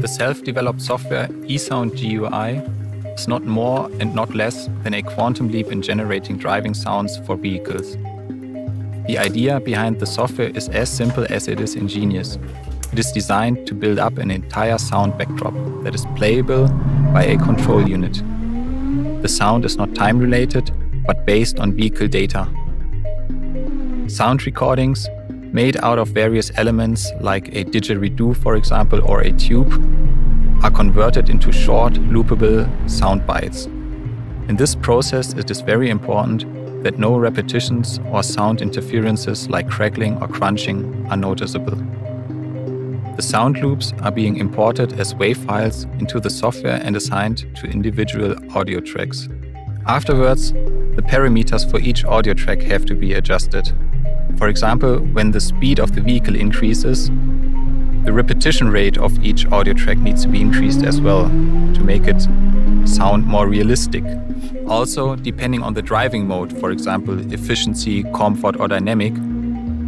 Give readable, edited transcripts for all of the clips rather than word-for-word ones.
The self-developed software eSound GUI is not more and not less than a quantum leap in generating driving sounds for vehicles. The idea behind the software is as simple as it is ingenious. It is designed to build up an entire sound backdrop that is playable by a control unit. The sound is not time-related, but based on vehicle data. Sound recordings, made out of various elements like a didgeridoo, for example, or a tube, are converted into short, loopable sound bites. In this process, it is very important that no repetitions or sound interferences like crackling or crunching are noticeable. The sound loops are being imported as WAV files into the software and assigned to individual audio tracks. Afterwards, the parameters for each audio track have to be adjusted. For example, when the speed of the vehicle increases, the repetition rate of each audio track needs to be increased as well to make it sound more realistic. Also, depending on the driving mode, for example, efficiency, comfort, or dynamic,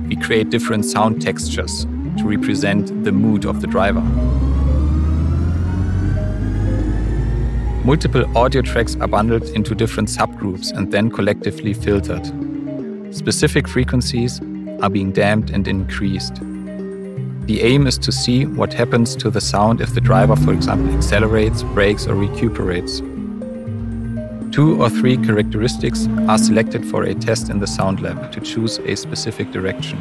we create different sound textures to represent the mood of the driver. Multiple audio tracks are bundled into different subgroups and then collectively filtered. Specific frequencies are being damped and increased. The aim is to see what happens to the sound if the driver, for example, accelerates, brakes, or recuperates. 2 or 3 characteristics are selected for a test in the sound lab to choose a specific direction.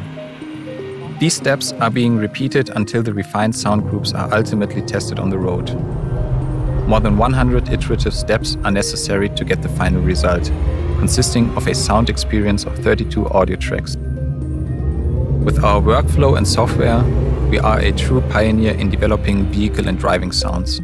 These steps are being repeated until the refined sound groups are ultimately tested on the road. More than 100 iterative steps are necessary to get the final result, consisting of a sound experience of 32 audio tracks. With our workflow and software, we are a true pioneer in developing vehicle and driving sounds.